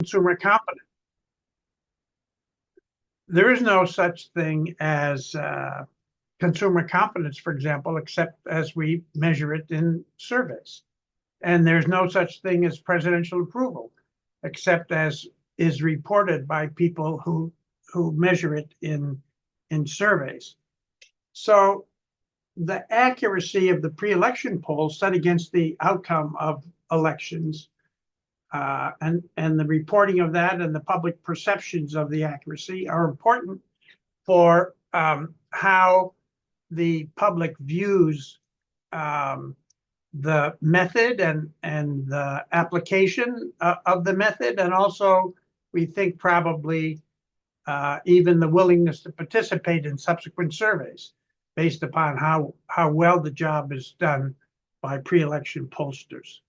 consumer confidence. There is no such thing as consumer confidence, for example, except as we measure it in surveys. And there's no such thing as presidential approval, except as is reported by people who measure it in surveys. So the accuracy of the pre-election polls set against the outcome of elections and the reporting of that and the public perceptions of the accuracy are important for how the public views the method and the application of the method, and also we think probably even the willingness to participate in subsequent surveys based upon how well the job is done by pre-election pollsters.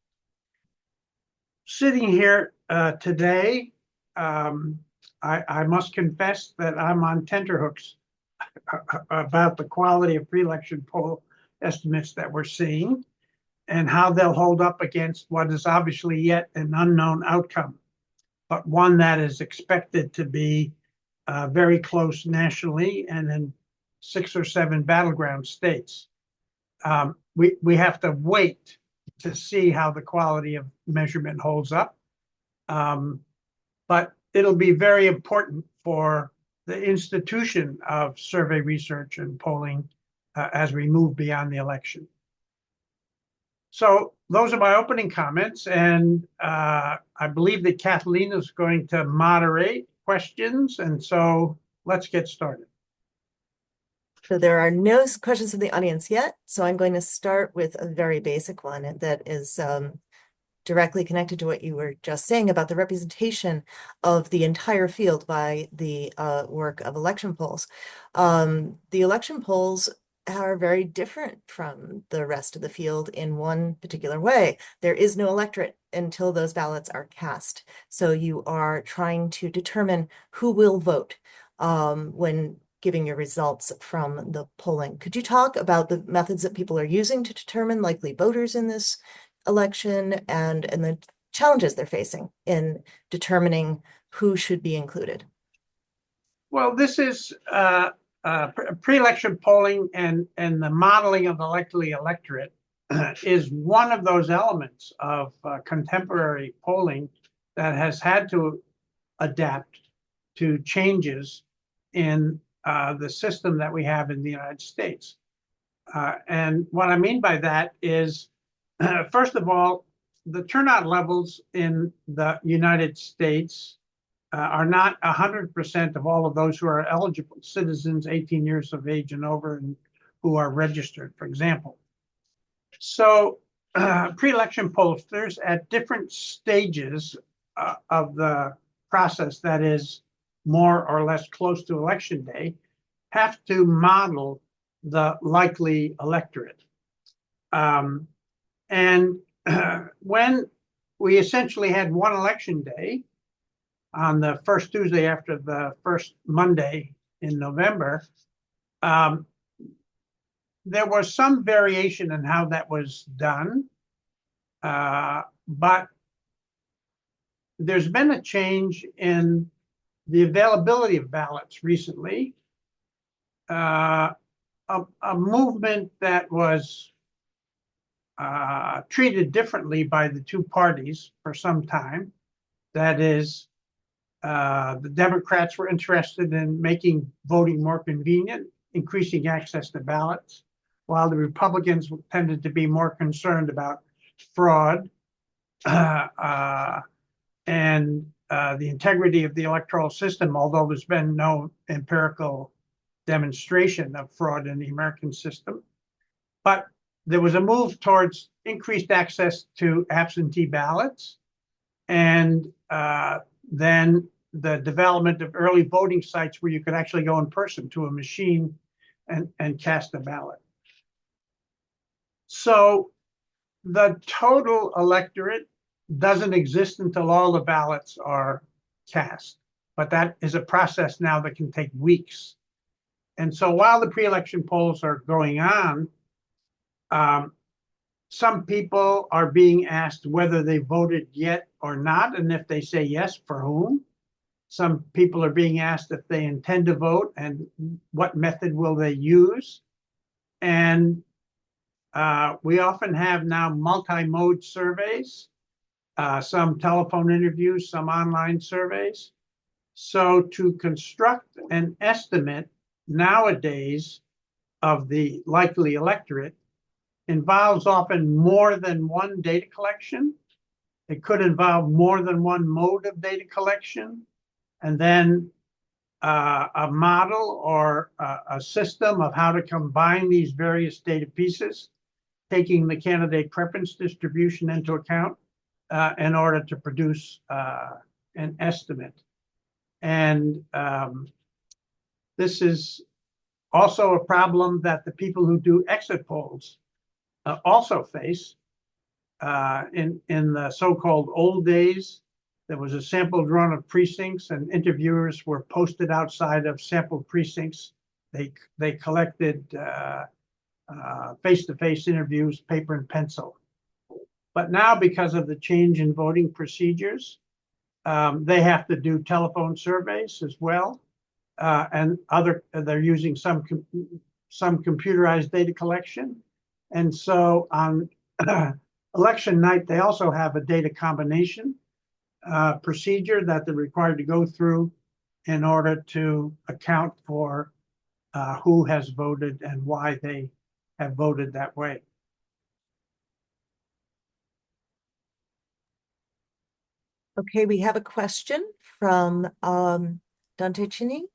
Sitting here today, I must confess that I'm on tenterhooks about the quality of pre-election poll estimates that we're seeing and how they'll hold up against what is obviously yet an unknown outcome, but one that is expected to be very close nationally and in 6 or 7 battleground states. We have to wait to see how the quality of measurement holds up. But it'll be very important for the institution of survey research and polling as we move beyond the election. So those are my opening comments, and I believe that Kathleen is going to moderate questions, and so let's get started. So there are no questions from the audience yet, so I'm going to start with a very basic one that is directly connected to what you were just saying about the representation of the entire field by the work of election polls. The election polls are very different from the rest of the field in one particular way. There is no electorate until those ballots are cast. So you are trying to determine who will vote when giving your results from the polling. Could you talk about the methods that people are using to determine likely voters in this election and the challenges they're facing in determining who should be included? Well, this is pre-election polling and the modeling of the likely electorate is one of those elements of contemporary polling that has had to adapt to changes in the system that we have in the United States. And what I mean by that is, first of all, the turnout levels in the United States are not 100% of all of those who are eligible citizens 18 years of age and over and who are registered, for example. So pre-election pollsters at different stages of the process, that is more or less close to election day, have to model the likely electorate. And when we essentially had one election day on the first Tuesday after the first Monday in November, there was some variation in how that was done, but there's been a change in the availability of ballots recently, a movement that was treated differently by the two parties for some time. That is, the Democrats were interested in making voting more convenient, increasing access to ballots, while the Republicans tended to be more concerned about fraud and the integrity of the electoral system, although there's been no empirical demonstration of fraud in the American system. But there was a move towards increased access to absentee ballots, and then the development of early voting sites where you could actually go in person to a machine and cast a ballot. So the total electorate doesn't exist until all the ballots are cast, but that is a process now that can take weeks. And so while the pre-election polls are going on, some people are being asked whether they voted yet or not, and if they say yes, for whom. Some people are being asked if they intend to vote and what method will they use. And we often have now multi-mode surveys, some telephone interviews, some online surveys. So to construct an estimate nowadays of the likely electorate involves often more than one data collection. It could involve more than one mode of data collection, and then a model or a system of how to combine these various data pieces, taking the candidate preference distribution into account in order to produce an estimate. And this is also a problem that the people who do exit polls also face. In the so-called old days, there was a sampled run of precincts, and interviewers were posted outside of sampled precincts. They collected face-to-face interviews, paper and pencil. But now, because of the change in voting procedures, they have to do telephone surveys as well, and they're using some computerized data collection. And so on election night, they also have a data combination procedure that they're required to go through in order to account for who has voted and why they have voted that way. Okay, we have a question from Dante Chini.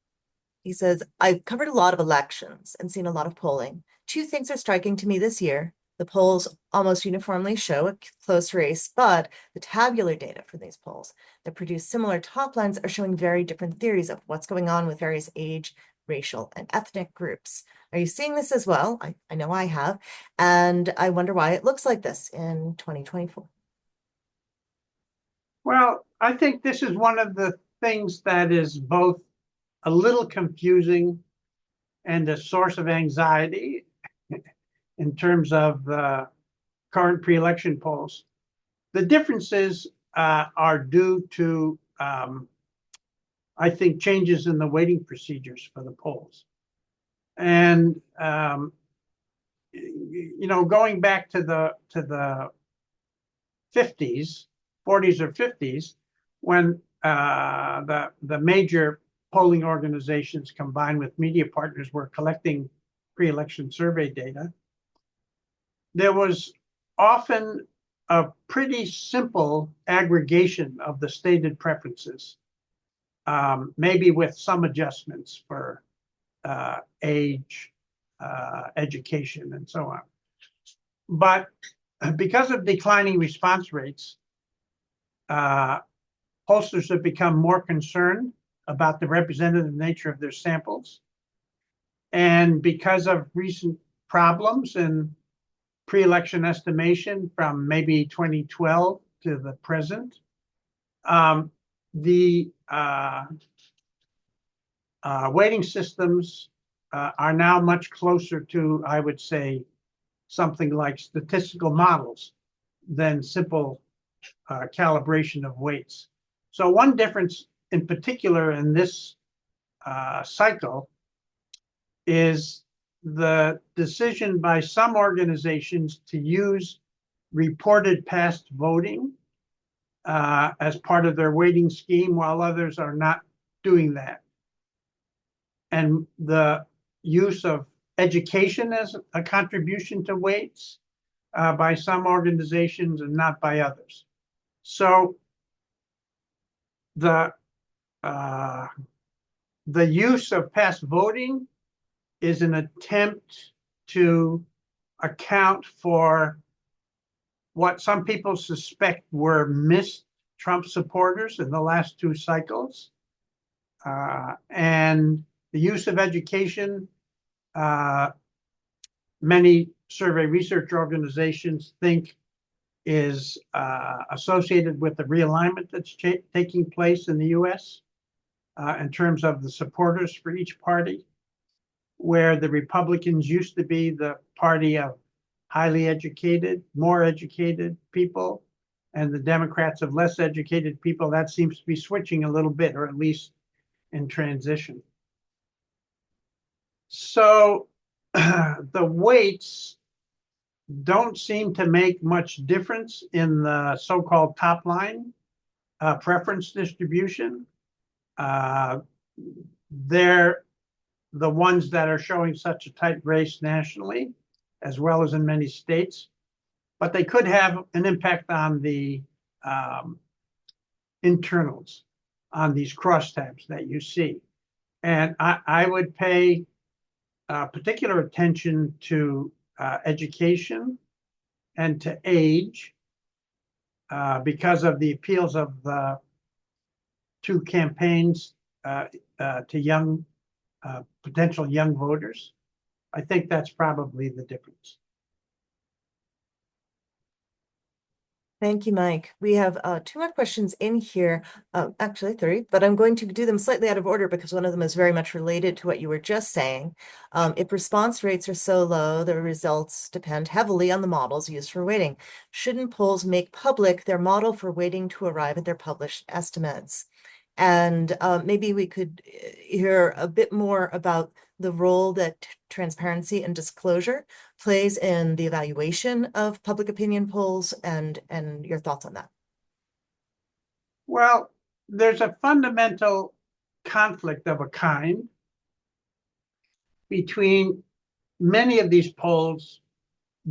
He says, I've covered a lot of elections and seen a lot of polling. Two things are striking to me this year. The polls almost uniformly show a close race, but the tabular data for these polls that produce similar top lines are showing very different theories of what's going on with various age, racial, and ethnic groups. Are you seeing this as well? I know I have, and I wonder why it looks like this in 2024. Well, I think this is one of the things that is both a little confusing and a source of anxiety in terms of the current pre-election polls. The differences are due to, I think, changes in the weighting procedures for the polls. And, you know, going back to the 50s, 40s or 50s, when the major polling organizations combined with media partners were collecting pre-election survey data, there was often a pretty simple aggregation of the stated preferences, maybe with some adjustments for age, education, and so on. But because of declining response rates, pollsters have become more concerned about the representative nature of their samples. And because of recent problems in pre-election estimation from maybe 2012 to the present, the weighting systems are now much closer to, I would say, something like statistical models than simple calibration of weights. So one difference in particular in this cycle is the decision by some organizations to use reported past voting as part of their weighting scheme, while others are not doing that. And the use of education as a contribution to weights by some organizations and not by others. So the use of past voting is an attempt to account for what some people suspect were missed Trump supporters in the last two cycles. And the use of education, many survey research organizations think is associated with the realignment that's taking place in the US in terms of the supporters for each party, where the Republicans used to be the party of highly educated, more educated people, and the Democrats of less educated people. That seems to be switching a little bit, or at least in transition. So the weights don't seem to make much difference in the so-called top line preference distribution. They're the ones that are showing such a tight race nationally, as well as in many states, but they could have an impact on the internals, on these crosstabs that you see. And I would pay particular attention to education and to age because of the appeals of the two campaigns to young, potential young voters. I think that's probably the difference. Thank you, Mike. We have two more questions in here, actually three, but I'm going to do them slightly out of order because one of them is very much related to what you were just saying. If response rates are so low, the results depend heavily on the models used for weighting. Shouldn't polls make public their model for weighting to arrive at their published estimates? And maybe we could hear a bit more about the role that transparency and disclosure plays in the evaluation of public opinion polls and your thoughts on that. Well, there's a fundamental conflict of a kind between many of these polls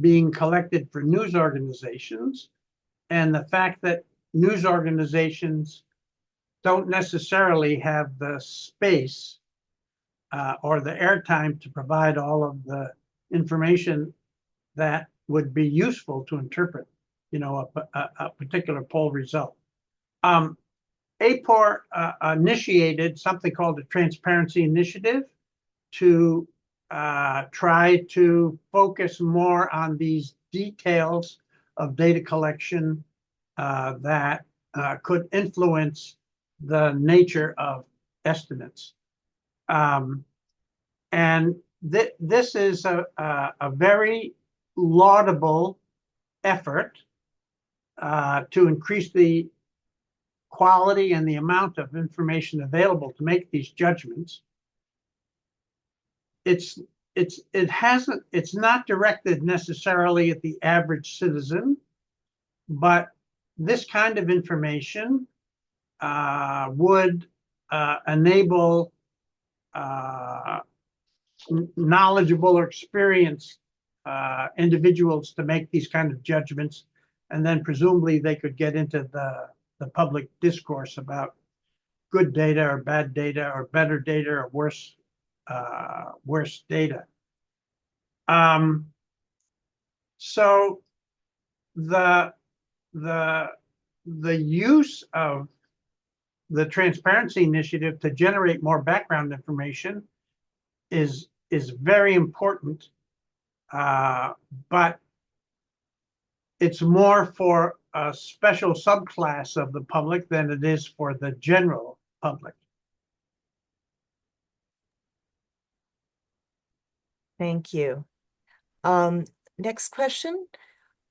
being collected for news organizations and the fact that news organizations don't necessarily have the space or the airtime to provide all of the information that would be useful to interpret, a particular poll result. APOR initiated something called the Transparency Initiative to try to focus more on these details of data collection that could influence the nature of estimates. And this is a very laudable effort to increase the quality and the amount of information available to make these judgments. It's not directed necessarily at the average citizen, but this kind of information would enable knowledgeable or experienced individuals to make these kind of judgments, and then presumably they could get into the public discourse about good data or bad data or better data or worse data. So the use of the Transparency Initiative to generate more background information is very important, but it's more for a special subclass of the public than it is for the general public. Thank you. Next question.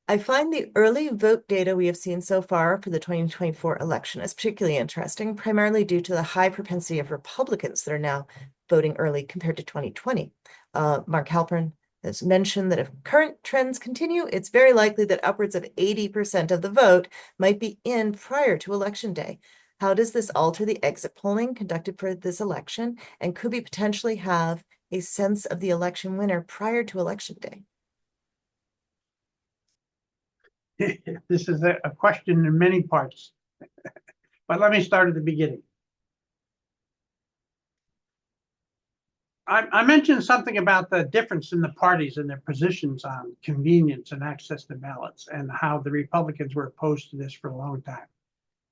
I find the early vote data we have seen so far for the 2024 election is particularly interesting, primarily due to the high propensity of Republicans that are now voting early compared to 2020. Mark Halpern has mentioned that if current trends continue, it's very likely that upwards of 80% of the vote might be in prior to Election Day. How does this alter the exit polling conducted for this election? And could we potentially have a sense of the election winner prior to Election Day? This is a question in many parts, but let me start at the beginning. I mentioned something about the difference in the parties and their positions on convenience and access to ballots, and how the Republicans were opposed to this for a long time,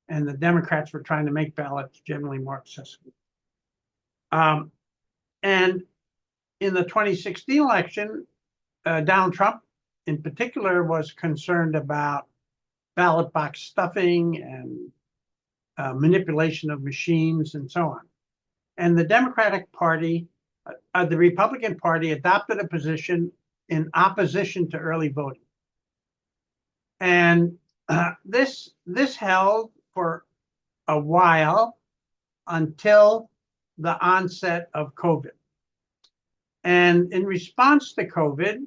and the Democrats were trying to make ballots generally more accessible. And in the 2016 election, Donald Trump in particular was concerned about ballot box stuffing and manipulation of machines and so on. And the Democratic Party, the Republican Party adopted a position in opposition to early voting. And this held for a while until the onset of COVID. And in response to COVID,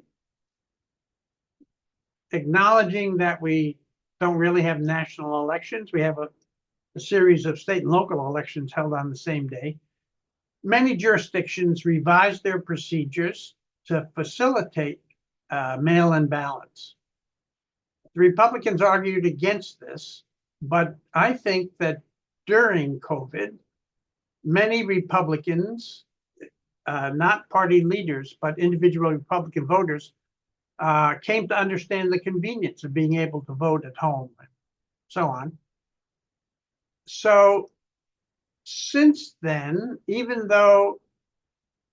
acknowledging that we don't really have national elections, we have a series of state and local elections held on the same day, many jurisdictions revised their procedures to facilitate mail-in ballots. The Republicans argued against this, but I think that during COVID, many Republicans, not party leaders, but individual Republican voters, came to understand the convenience of being able to vote at home and so on. So since then, even though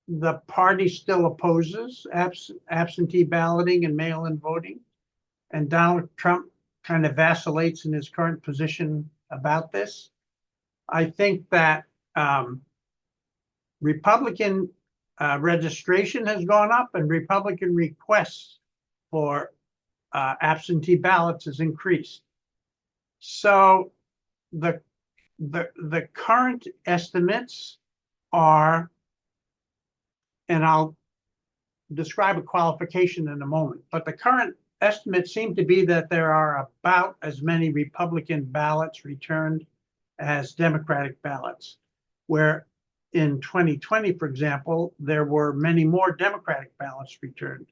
the party still opposes absentee balloting and mail-in voting, and Donald Trump kind of vacillates in his current position about this, I think that Republican registration has gone up and Republican requests for absentee ballots has increased. So the current estimates are, and I'll describe a qualification in a moment, but the current estimates seem to be that there are about as many Republican ballots returned as Democratic ballots, where in 2020, for example, there were many more Democratic ballots returned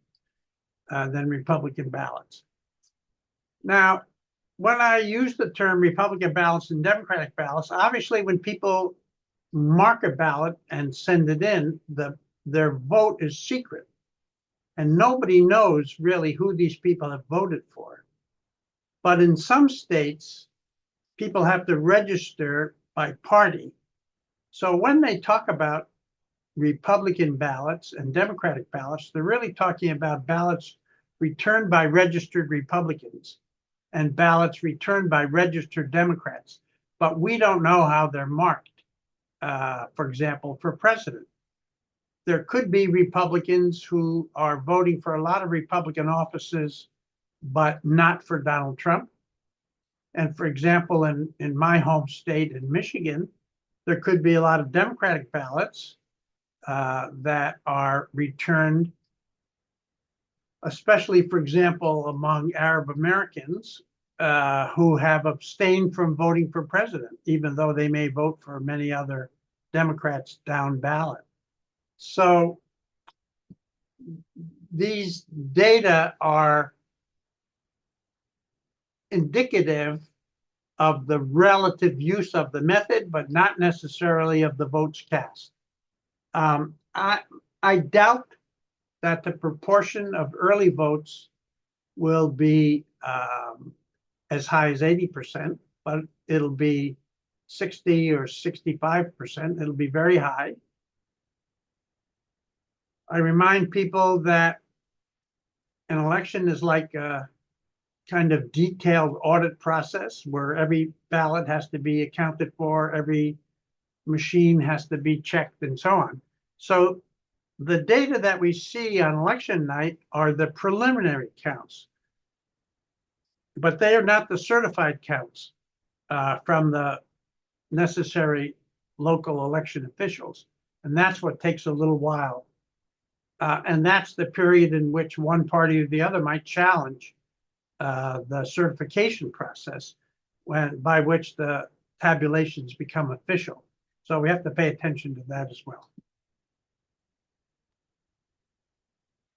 than Republican ballots. Now, when I use the term Republican ballots and Democratic ballots, obviously when people mark a ballot and send it in, their vote is secret. And nobody knows really who these people have voted for. But in some states, people have to register by party. So when they talk about Republican ballots and Democratic ballots, they're really talking about ballots returned by registered Republicans and ballots returned by registered Democrats. But we don't know how they're marked, for example, for president. There could be Republicans who are voting for a lot of Republican offices, but not for Donald Trump. And for example, in my home state in Michigan, there could be a lot of Democratic ballots that are returned, especially, for example, among Arab Americans who have abstained from voting for president, even though they may vote for many other Democrats down ballot. So these data are indicative of the relative use of the method, but not necessarily of the votes cast. I doubt that the proportion of early votes will be as high as 80%, but it'll be 60 or 65%. It'll be very high. I remind people that an election is like a kind of detailed audit process where every ballot has to be accounted for, every machine has to be checked, and so on. So the data that we see on election night are the preliminary counts, but they are not the certified counts from the necessary local election officials. And that's what takes a little while. And that's the period in which one party or the other might challenge the certification process by which the tabulations become official. So we have to pay attention to that as well.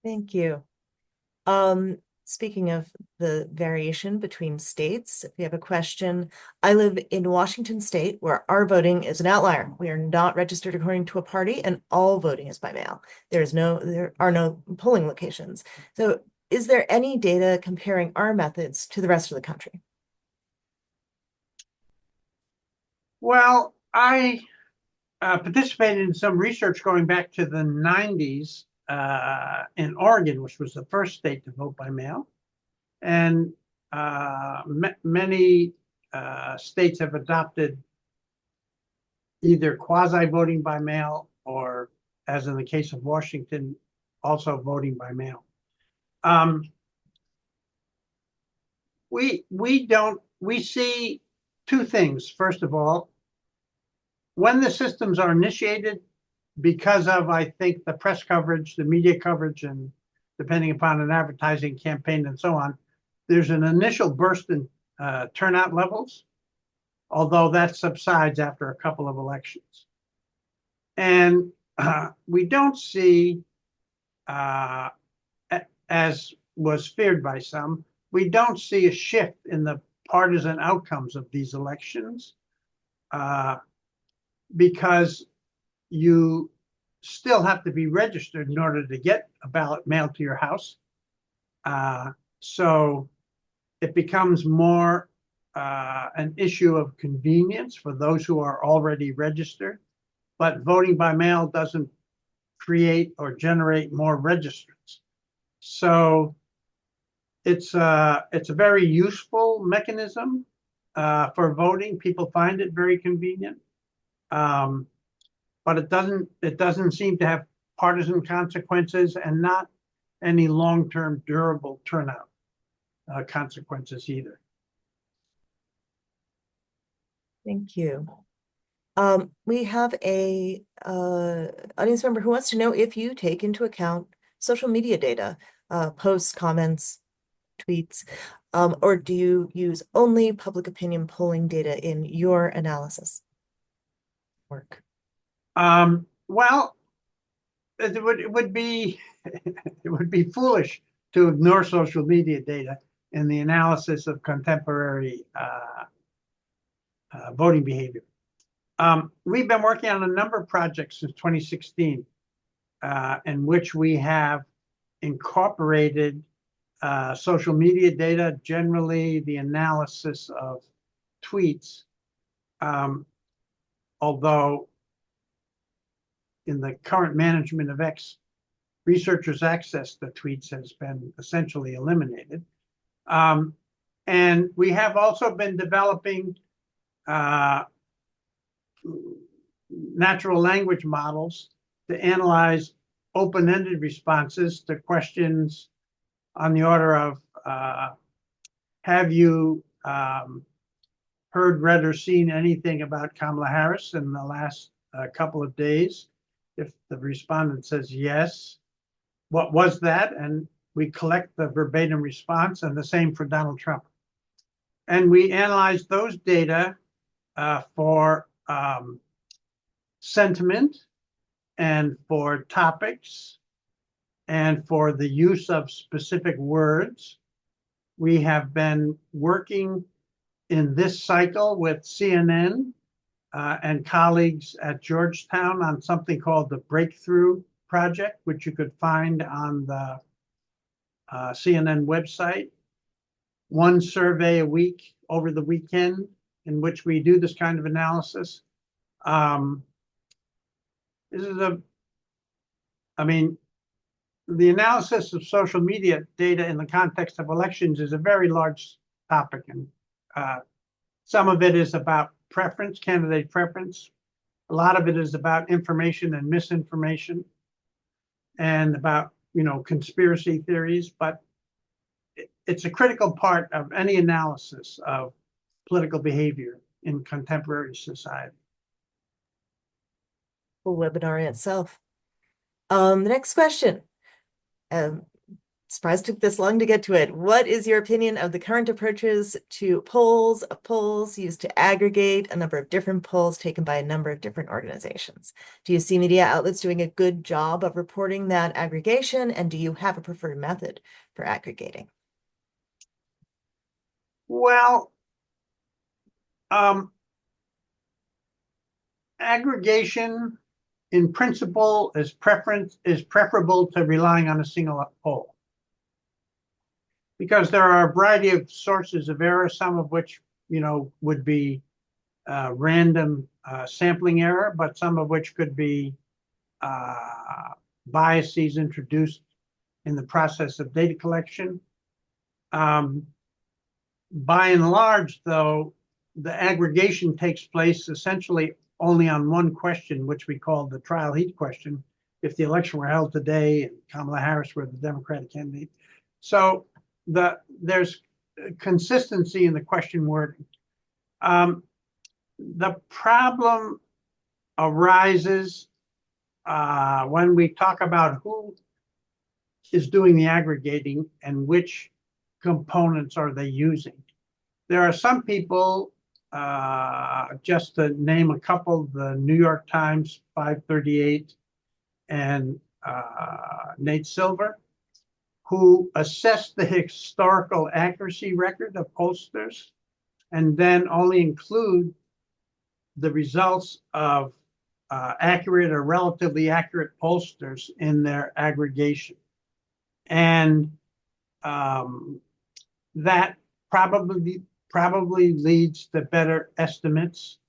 Thank you. Speaking of the variation between states, if you have a question, I live in Washington State where our voting is an outlier. We are not registered according to a party and all voting is by mail. There are no polling locations. So is there any data comparing our methods to the rest of the country? Well, I participated in some research going back to the 90s in Oregon, which was the first state to vote by mail. And many states have adopted either quasi-voting by mail or, as in the case of Washington, also voting by mail. We see two things. First of all, when the systems are initiated, because of, I think, the press coverage, the media coverage, and depending upon an advertising campaign and so on, there's an initial burst in turnout levels, although that subsides after a couple of elections. And we don't see, as was feared by some, we don't see a shift in the partisan outcomes of these elections because you still have to be registered in order to get a ballot mailed to your house. So it becomes more an issue of convenience for those who are already registered, but voting by mail doesn't create or generate more registrants. So it's a very useful mechanism for voting. People find it very convenient, but it doesn't seem to have partisan consequences and not any long-term durable turnout consequences either. Thank you. We have a audience member who wants to know if you take into account social media data, posts, comments, tweets, or do you use only public opinion polling data in your analysis work? Well, it would be it would be foolish to ignore social media data in the analysis of contemporary voting behavior. We've been working on a number of projects since 2016 in which we have incorporated social media data, generally the analysis of tweets, although in the current management of X, researchers' access to tweets has been essentially eliminated. And we have also been developing natural language models to analyze open-ended responses to questions on the order of, have you heard, read, or seen anything about Kamala Harris in the last couple of days? If the respondent says yes, what was that? And we collect the verbatim response, and the same for Donald Trump. And we analyze those data for sentiment and for topics and for the use of specific words. We have been working in this cycle with CNN and colleagues at Georgetown on something called the Breakthrough Project, which you could find on the CNN website. One survey a week over the weekend in which we do this kind of analysis. This is the analysis of social media data in the context of elections is a very large topic, and some of it is about preference, candidate preference. A lot of it is about information and misinformation and about, conspiracy theories, but it's a critical part of any analysis of political behavior in contemporary society. Full webinar in itself. The next question. Surprised it took this long to get to it. What is your opinion of the current approaches to polls used to aggregate a number of different polls taken by a number of different organizations? Do you see media outlets doing a good job of reporting that aggregation, and do you have a preferred method for aggregating? Well, aggregation in principle is preferable to relying on a single poll, because there are a variety of sources of error, some of which would be random sampling error, but some of which could be biases introduced in the process of data collection. By and large, though, the aggregation takes place essentially only on one question, which we call the trial heat question. If the election were held today and Kamala Harris were the Democratic candidate, So there's consistency in the question wording. The problem arises when we talk about who is doing the aggregating and which components are they using. There are some people, just to name a couple, the New York Times 538 and Nate Silver, who assess the historical accuracy record of pollsters and then only include the results of accurate or relatively accurate pollsters in their aggregation. And that probably leads to better estimates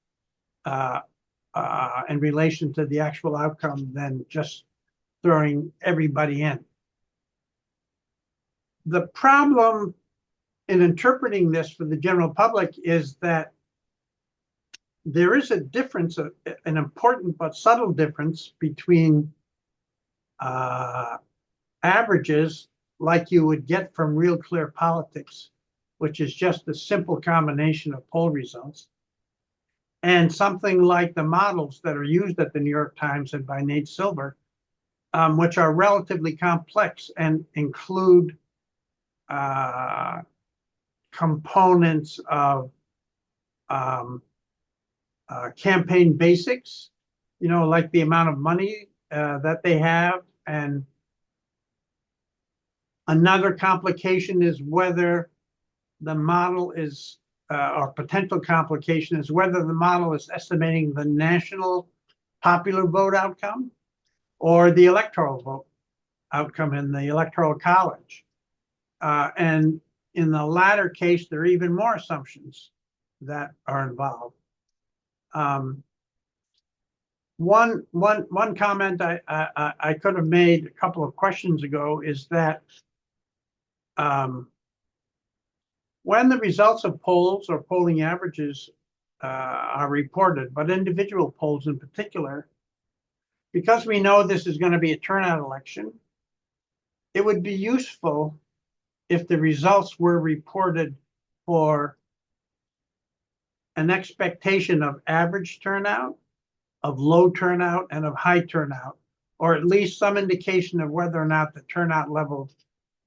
in relation to the actual outcome than just throwing everybody in. The problem in interpreting this for the general public is that there is a difference, an important but subtle difference between averages like you would get from Real Clear Politics, which is just a simple combination of poll results, and something like the models that are used at the New York Times and by Nate Silver, which are relatively complex and include components of campaign basics, like the amount of money that they have. And another complication is whether the model is, or potential complication is whether the model is estimating the national popular vote outcome or the electoral vote outcome in the Electoral College. And in the latter case, there are even more assumptions that are involved. One comment I could have made a couple of questions ago is that when the results of polls or polling averages are reported, but individual polls in particular, because we know this is going to be a turnout election, it would be useful if the results were reported for an expectation of average turnout, of low turnout, and of high turnout, or at least some indication of whether or not the turnout level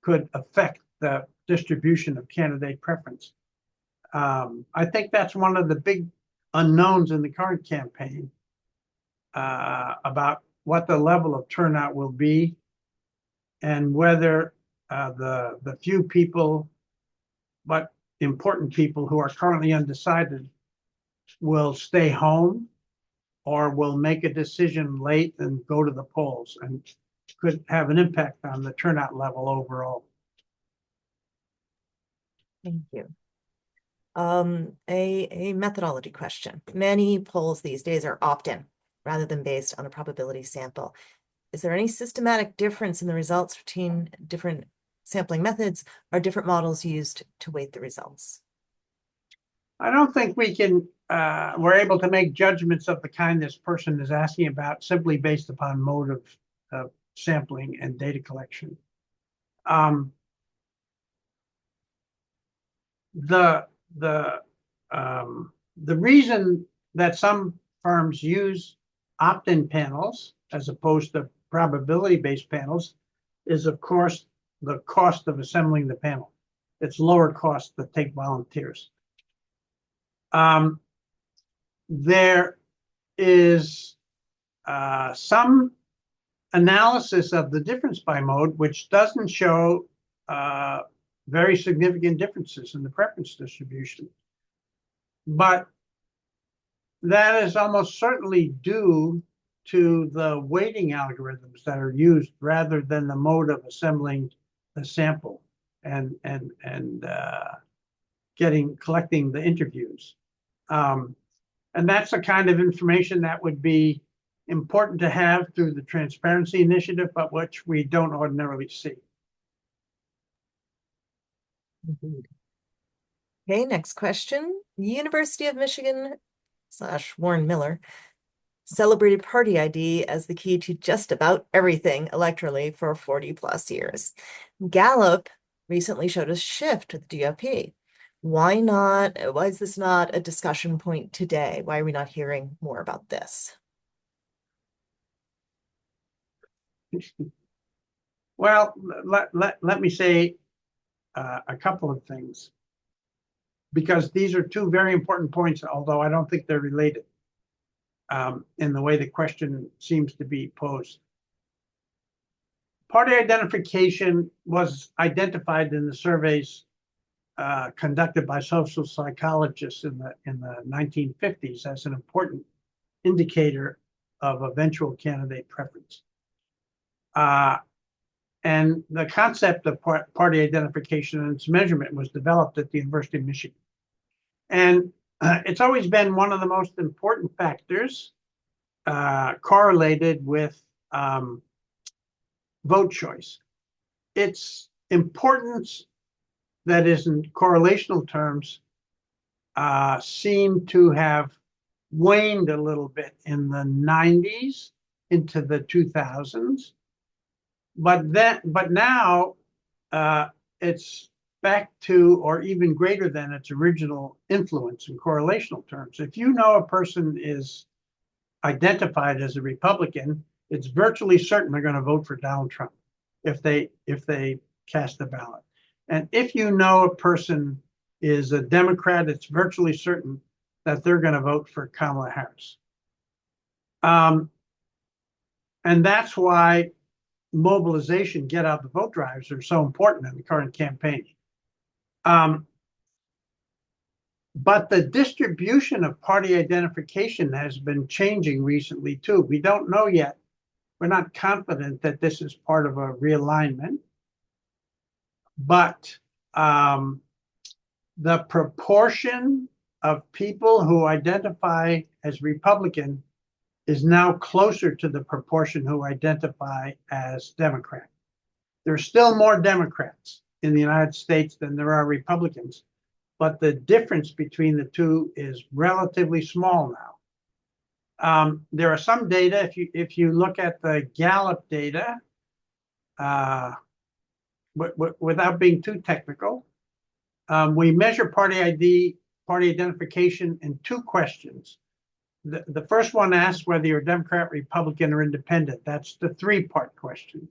could affect the distribution of candidate preference. I think that's one of the big unknowns in the current campaign about what the level of turnout will be and whether the few people, but important people who are currently undecided, will stay home or will make a decision late and go to the polls, and could have an impact on the turnout level overall. Thank you. A methodology question. Many polls these days are opt-in rather than based on a probability sample. Is there any systematic difference in the results between different sampling methods? Are different models used to weight the results? I don't think we're able to make judgments of the kind this person is asking about simply based upon mode of sampling and data collection. The reason that some firms use opt-in panels as opposed to probability-based panels is, of course, the cost of assembling the panel. It's lower cost to take volunteers. There is some analysis of the difference by mode, which doesn't show very significant differences in the preference distribution. But that is almost certainly due to the weighting algorithms that are used rather than the mode of assembling the sample and collecting the interviews. And that's the kind of information that would be important to have through the Transparency Initiative, but which we don't ordinarily see. Indeed. Okay, next question. University of Michigan / Warren Miller celebrated party ID as the key to just about everything electorally for 40+ years. Gallup recently showed a shift with the GOP. Why not? Why is this not a discussion point today? Why are we not hearing more about this? Well, let me say a couple of things, because these are two very important points, although I don't think they're related in the way the question seems to be posed. Party identification was identified in the surveys conducted by social psychologists in the 1950s as an important indicator of eventual candidate preference. And the concept of party identification and its measurement was developed at the University of Michigan. And it's always been one of the most important factors correlated with vote choice. Its importance, that is in correlational terms, seemed to have waned a little bit in the 90s into the 2000s. But now it's back to, or even greater than, its original influence in correlational terms. If you know a person is identified as a Republican, it's virtually certain they're going to vote for Donald Trump if they cast a ballot. And if you know a person is a Democrat, it's virtually certain that they're going to vote for Kamala Harris. And that's why mobilization, get out the vote drives, are so important in the current campaign. But the distribution of party identification has been changing recently too. We don't know yet. We're not confident that this is part of a realignment. But the proportion of people who identify as Republican is now closer to the proportion who identify as Democrat. There are still more Democrats in the United States than there are Republicans, but the difference between the two is relatively small now. There are some data, if you look at the Gallup data, without being too technical, we measure party identification in two questions. The first one asks whether you're Democrat, Republican, or Independent. That's the three-part question.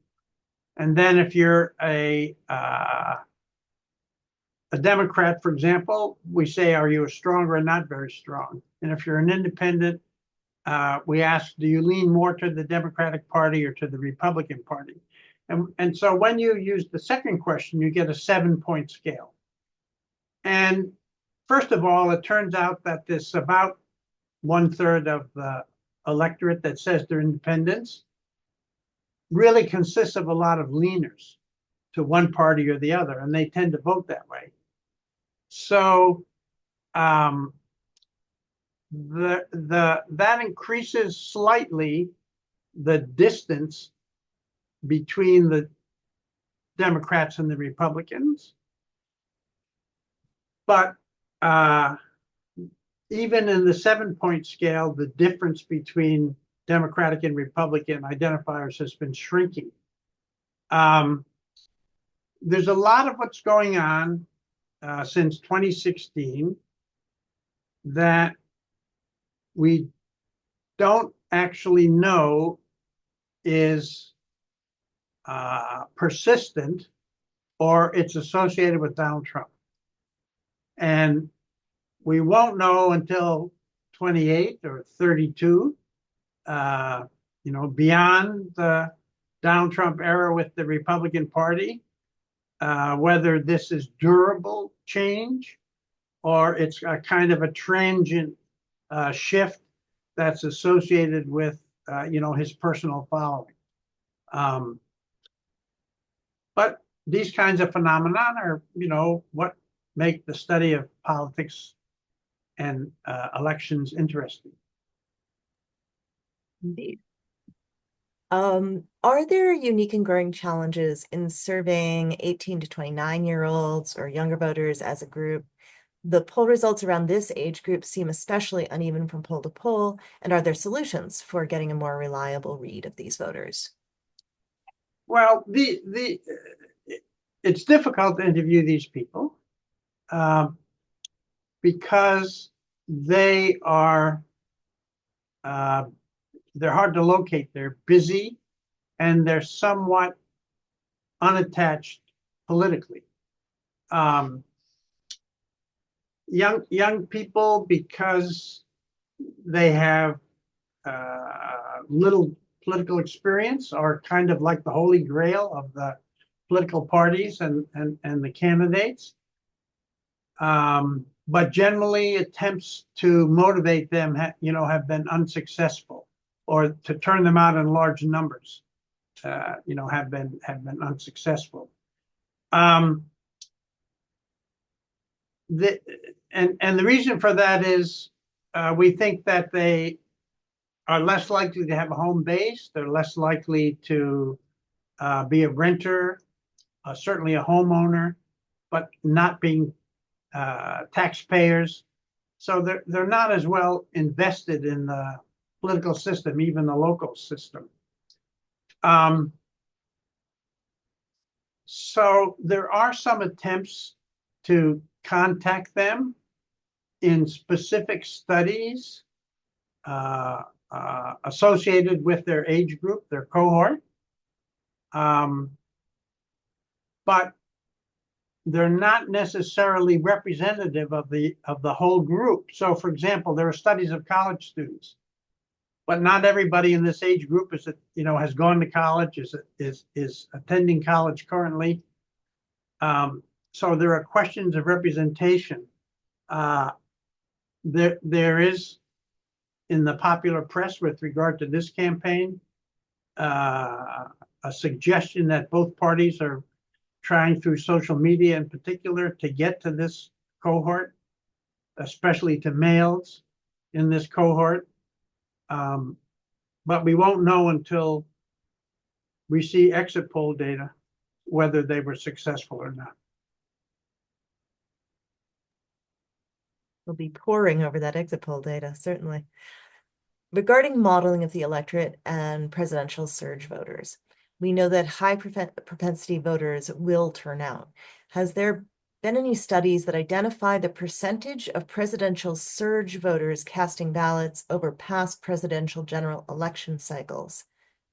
And then if you're a Democrat, for example, we say, are you a strong or not very strong? And if you're an independent, we ask, do you lean more to the Democratic Party or to the Republican Party? And so when you use the second question, you get a 7-point scale. And first of all, it turns out that this about 1/3 of the electorate that says they're independents really consists of a lot of leaners to one party or the other, and they tend to vote that way. So that increases slightly the distance between the Democrats and the Republicans. But even in the 7-point scale, the difference between Democratic and Republican identifiers has been shrinking. There's a lot of what's going on since 2016 that we don't actually know is persistent or it's associated with Donald Trump. And we won't know until 28 or 32, beyond the Donald Trump era with the Republican Party, whether this is durable change or it's a kind of a transient shift that's associated with, his personal following. But these kinds of phenomena are, what make the study of politics and elections interesting. Indeed. Are there unique and growing challenges in surveying 18 to 29-year-olds or younger voters as a group? The poll results around this age group seem especially uneven from poll to poll, and are there solutions for getting a more reliable read of these voters? Well, it's difficult to interview these people because they are they're hard to locate. They're busy and they're somewhat unattached politically. Young people, because they have little political experience, are kind of like the holy grail of the political parties and the candidates. But generally, attempts to motivate them, have been unsuccessful, or to turn them out in large numbers, have been unsuccessful. The reason for that is we think that they are less likely to have a home base. They're less likely to be a renter, certainly a homeowner, but not being taxpayers. So they're not as well invested in the political system, even the local system. So there are some attempts to contact them in specific studies associated with their age group, their cohort. But they're not necessarily representative of the whole group. So, for example, there are studies of college students, but not everybody in this age group has gone to college, is attending college currently. So there are questions of representation. There is, in the popular press with regard to this campaign, a suggestion that both parties are trying through social media in particular to get to this cohort, especially to males in this cohort. But we won't know until we see exit poll data whether they were successful or not. We'll be poring over that exit poll data, certainly. Regarding modeling of the electorate and presidential surge voters, we know that high propensity voters will turn out. Has there been any studies that identify the percentage of presidential surge voters casting ballots over past presidential general election cycles?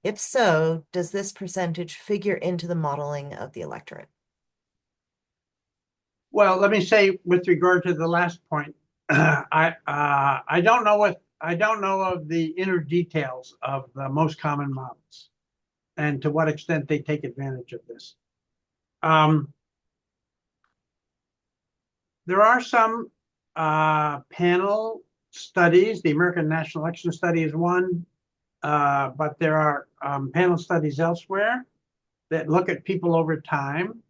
If so, does this percentage figure into the modeling of the electorate? Well, let me say, with regard to the last point, I don't know of the inner details of the most common models and to what extent they take advantage of this. There are some panel studies. The American National Election Study is one, but there are panel studies elsewhere that look at people over time.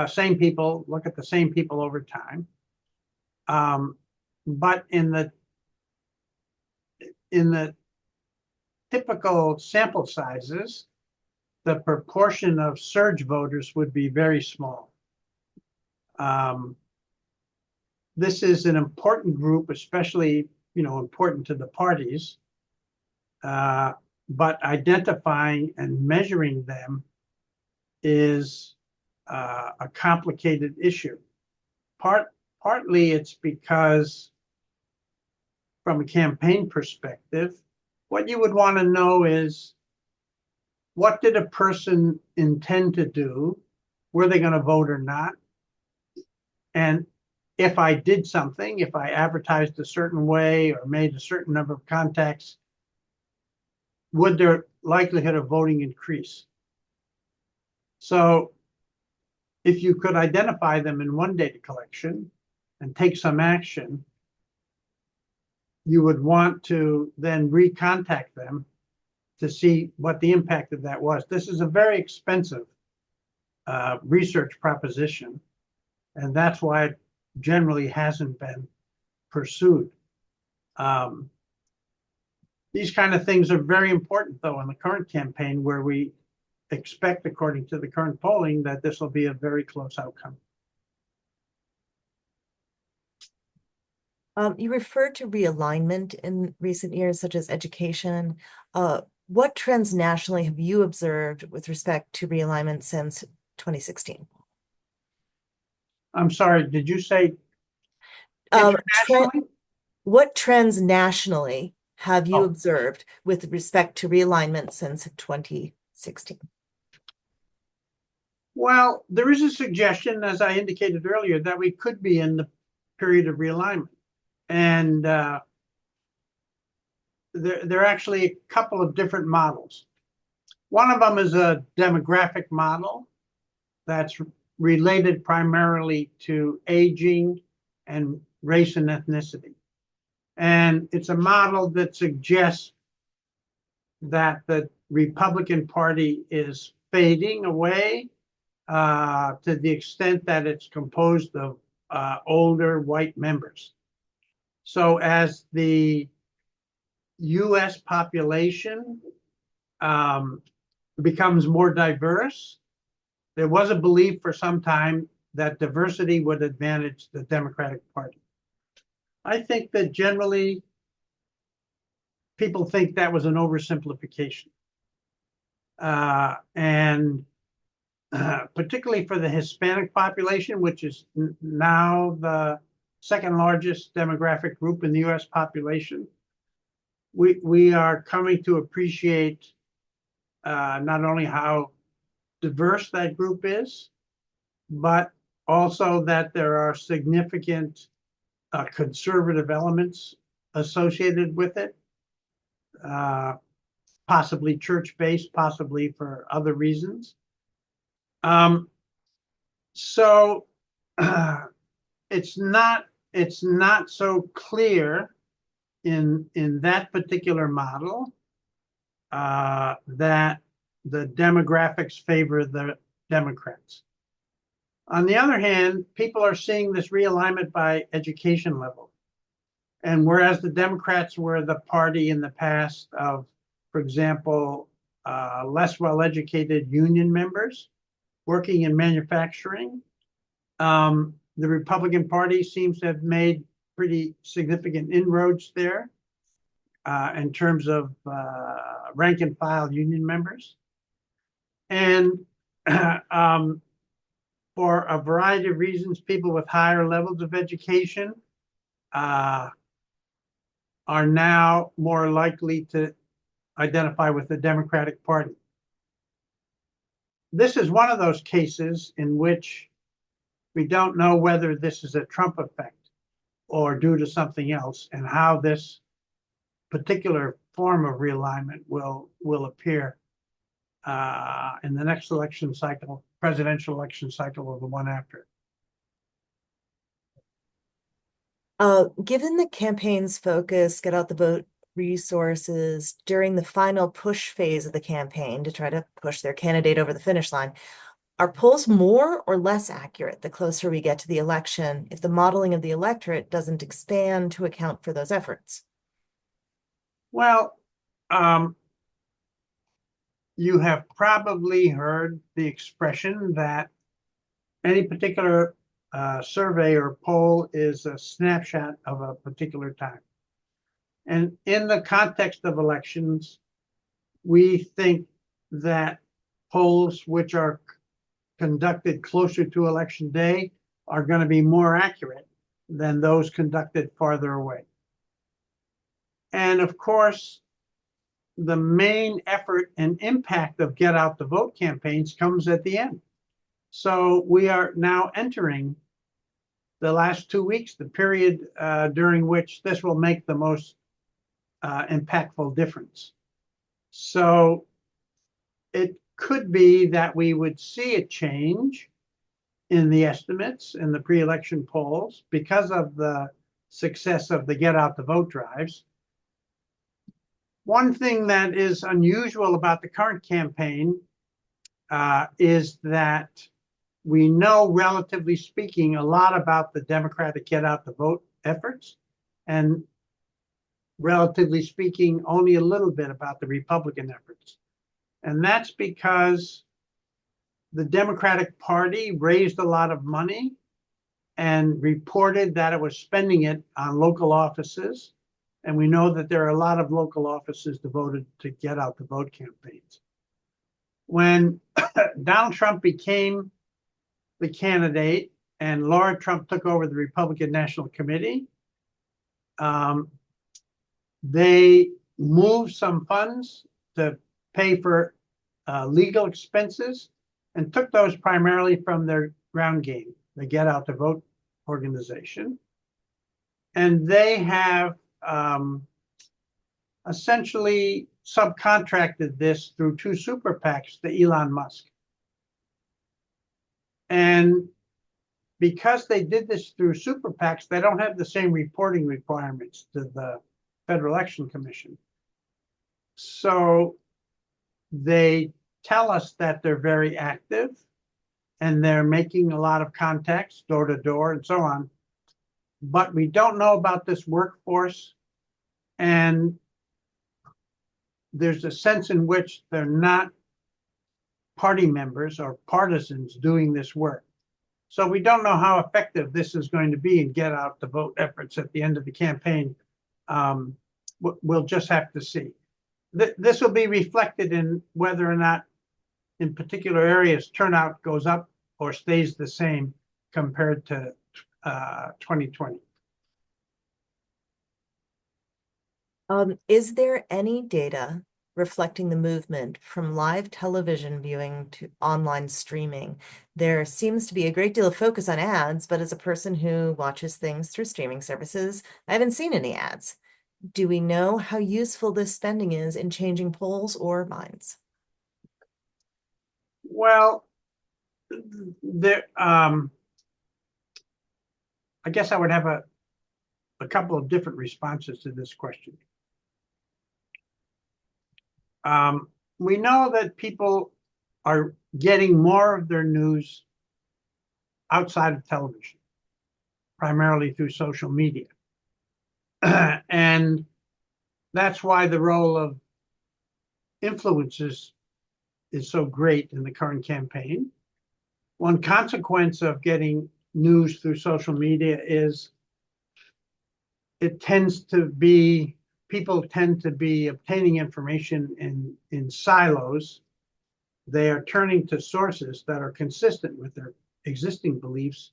Same people, look at the same people over time. But in the typical sample sizes, the proportion of surge voters would be very small. This is an important group, especially, important to the parties, but identifying and measuring them is a complicated issue. Partly it's because, from a campaign perspective, what you would want to know is, what did a person intend to do? Were they going to vote or not? And if I did something, if I advertised a certain way or made a certain number of contacts, would their likelihood of voting increase? So if you could identify them in one data collection and take some action, you would want to then recontact them to see what the impact of that was. This is a very expensive research proposition, and that's why it generally hasn't been pursued. These kind of things are very important, though, in the current campaign, where we expect, according to the current polling, that this will be a very close outcome. You referred to realignment in recent years, such as education. What trends nationally have you observed with respect to realignment since 2016? I'm sorry, did you say Um, internationally? what trends nationally have you Oh, observed with respect to realignment since 2016? well, there is a suggestion, as I indicated earlier, that we could be in the period of realignment. And there are actually a couple of different models. One of them is a demographic model that's related primarily to aging and race and ethnicity. And it's a model that suggests that the Republican Party is fading away to the extent that it's composed of older white members. So as the US population becomes more diverse, there was a belief for some time that diversity would advantage the Democratic Party. I think that generally people think that was an oversimplification. And particularly for the Hispanic population, which is now the second largest demographic group in the US population, we are coming to appreciate not only how diverse that group is, but also that there are significant conservative elements associated with it, possibly church-based, possibly for other reasons. So it's not so clear in that particular model that the demographics favor the Democrats. On the other hand, people are seeing this realignment by education level. And whereas the Democrats were the party in the past of, for example, less well-educated union members working in manufacturing, the Republican Party seems to have made pretty significant inroads there in terms of rank and file union members. And for a variety of reasons, people with higher levels of education are now more likely to identify with the Democratic Party. This is one of those cases in which we don't know whether this is a Trump effect or due to something else, and how this particular form of realignment will appear in the next election cycle, presidential election cycle, or the one after. Given the campaign's focus, get out the vote resources during the final push phase of the campaign to try to push their candidate over the finish line, are polls more or less accurate the closer we get to the election if the modeling of the electorate doesn't expand to account for those efforts? Well, you have probably heard the expression that any particular survey or poll is a snapshot of a particular time. And in the context of elections, we think that polls which are conducted closer to election day are going to be more accurate than those conducted farther away. And of course, the main effort and impact of get out the vote campaigns comes at the end. So we are now entering the last 2 weeks, the period during which this will make the most impactful difference. So it could be that we would see a change in the estimates in the pre-election polls because of the success of the get out the vote drives. One thing that is unusual about the current campaign is that we know, relatively speaking, a lot about the Democratic get out the vote efforts, and relatively speaking, only a little bit about the Republican efforts. And that's because the Democratic Party raised a lot of money and reported that it was spending it on local offices. And we know that there are a lot of local offices devoted to get out the vote campaigns. When Donald Trump became the candidate, and Laura Trump took over the Republican National Committee. They moved some funds to pay for legal expenses and took those primarily from their ground game, the Get Out the Vote organization. And they have essentially subcontracted this through two super PACs to Elon Musk. And because they did this through super PACs, they don't have the same reporting requirements to the Federal Election Commission. So they tell us that they're very active and they're making a lot of contacts door to door and so on. But we don't know about this workforce. And there's a sense in which they're not party members or partisans doing this work. So we don't know how effective this is going to be in Get Out the Vote efforts at the end of the campaign. We'll just have to see. This will be reflected in whether or not in particular areas turnout goes up or stays the same compared to 2020. Is there any data reflecting the movement from live television viewing to online streaming? There seems to be a great deal of focus on ads, but as a person who watches things through streaming services, I haven't seen any ads. Do we know how useful this spending is in changing polls or minds? Well, there, I guess I would have a couple of different responses to this question. We know that people are getting more of their news outside of television, primarily through social media. And that's why the role of influencers is so great in the current campaign. One consequence of getting news through social media is it tends to be, people tend to be obtaining information in silos. They are turning to sources that are consistent with their existing beliefs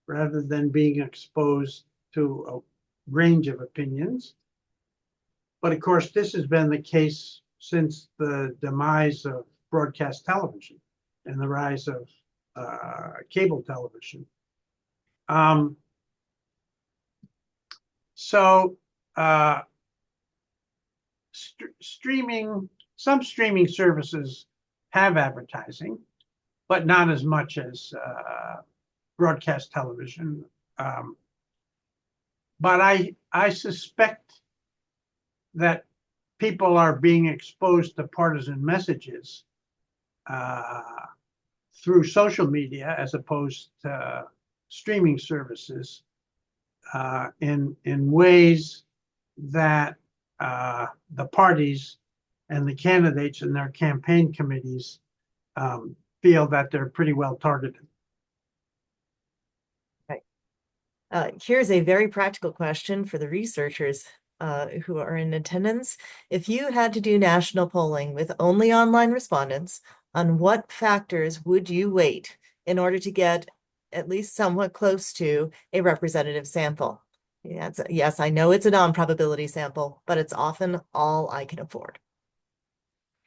rather than being exposed to a range of opinions. But of course, this has been the case since the demise of broadcast television and the rise of cable television. Streaming, some streaming services have advertising, but not as much as broadcast television. But I suspect that people are being exposed to partisan messages through social media as opposed to streaming services in ways that the parties and the candidates and their campaign committees feel that they're pretty well targeted. Here's a very practical question for the researchers who are in attendance. If you had to do national polling with only online respondents, on what factors would you weight in order to get at least somewhat close to a representative sample? Yes, I know it's a non-probability sample, but it's often all I can afford.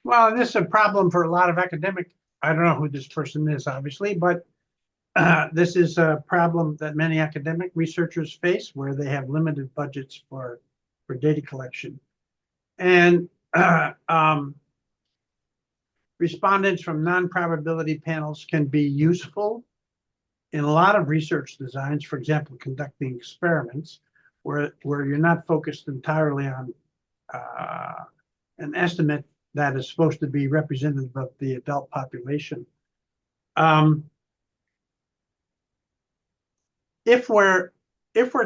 Well, this is a problem for a lot of academic, I don't know who this person is, obviously, but this is a problem that many academic researchers face where they have limited budgets for data collection. And respondents from non-probability panels can be useful in a lot of research designs, for example, conducting experiments where you're not focused entirely on an estimate that is supposed to be representative of the adult population. If we're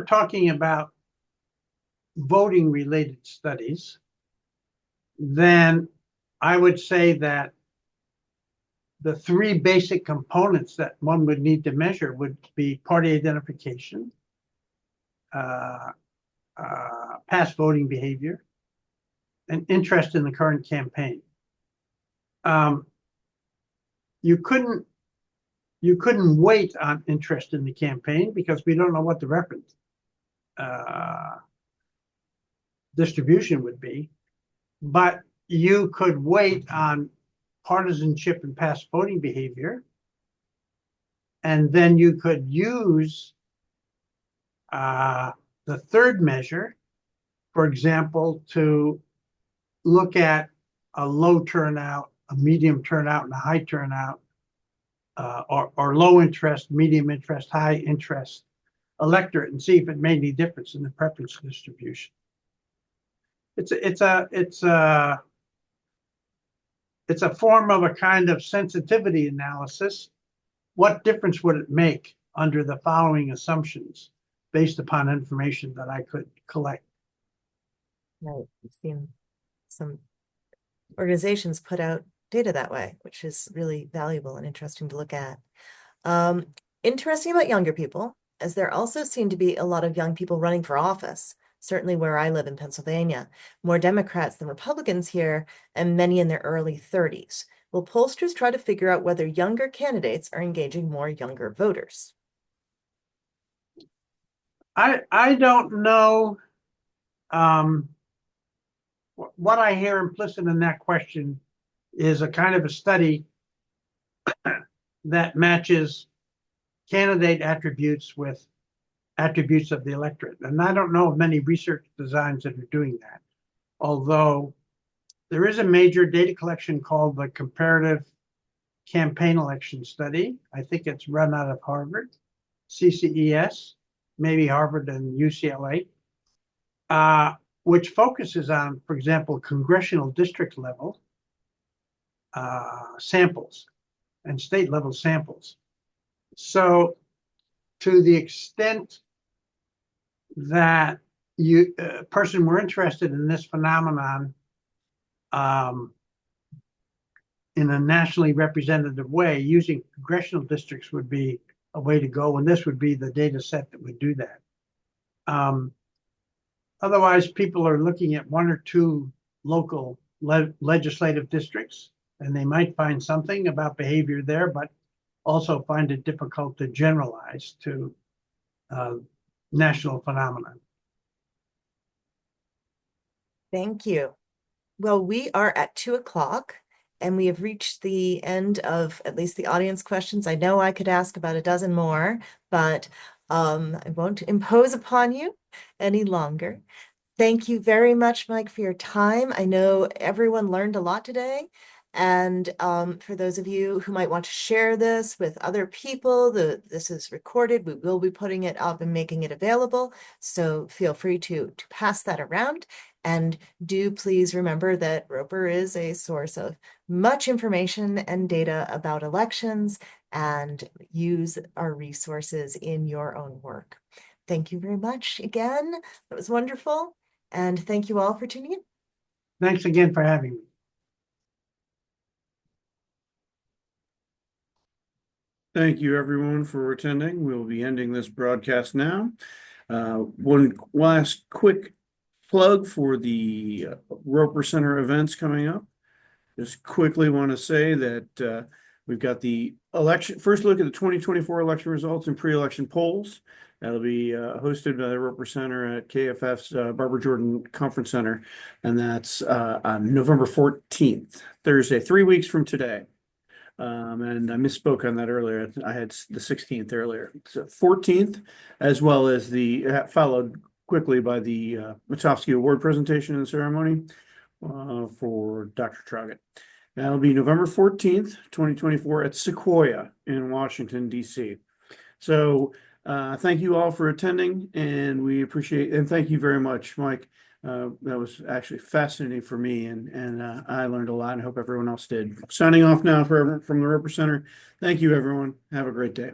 talking about voting related studies, then I would say that the three basic components that one would need to measure would be party identification, past voting behavior, and interest in the current campaign. You couldn't You couldn't wait on interest in the campaign because we don't know what the reference distribution would be, but you could wait on partisanship and past voting behavior, and then you could use the third measure, for example, to look at a low turnout, a medium turnout, and a high turnout, or low interest, medium interest, high interest electorate, and see if it made any difference in the preference distribution. It's a form of a kind of sensitivity analysis. What difference would it make under the following assumptions based upon information that I could collect? Right. I've seen some organizations put out data that way, which is really valuable and interesting to look at. Interesting about younger people, as there also seem to be a lot of young people running for office, certainly where I live in Pennsylvania, more Democrats than Republicans here, and many in their early 30s. Will pollsters try to figure out whether younger candidates are engaging more younger voters? I don't know. What I hear implicit in that question is a kind of a study that matches candidate attributes with attributes of the electorate. And I don't know of many research designs that are doing that, although there is a major data collection called the Comparative Campaign Election Study. I think it's run out of Harvard, CCES, maybe Harvard and UCLA, which focuses on, for example, congressional district level samples and state level samples. So to the extent that a person were interested in this phenomenon in a nationally representative way, using congressional districts would be a way to go, and this would be the data set that would do that. Otherwise, people are looking at one or two local legislative districts, and they might find something about behavior there, but also find it difficult to generalize to national phenomenon. Thank you. Well, we are at 2:00 and we have reached the end of at least the audience questions. I know I could ask about a dozen more, but I won't impose upon you any longer. Thank you very much, Mike, for your time. I know everyone learned a lot today. And for those of you who might want to share this with other people, this is recorded. We will be putting it up and making it available. So feel free to pass that around. And do please remember that Roper is a source of much information and data about elections, and use our resources in your own work. Thank you very much again. That was wonderful. And thank you all for tuning in. Thanks again for having me. Thank you, everyone, for attending. We'll be ending this broadcast now. One last quick plug for the Roper Center events coming up. Just quickly want to say that we've got the first look at the 2024 election results and pre-election polls. That'll be hosted by the Roper Center at KFF's Barbara Jordan Conference Center, and that's on November 14th, Thursday, 3 weeks from today. And I misspoke on that earlier. I had the 16th earlier. So 14th, as well as followed quickly by the Mitofsky Award presentation and ceremony for Dr. Traugott. That'll be November 14th, 2024 at Sequoia in Washington, D.C. So thank you all for attending, and we appreciate, and thank you very much, Mike. That was actually fascinating for me, and I learned a lot, and I hope everyone else did. Signing off now from the Roper Center. Thank you, everyone. Have a great day.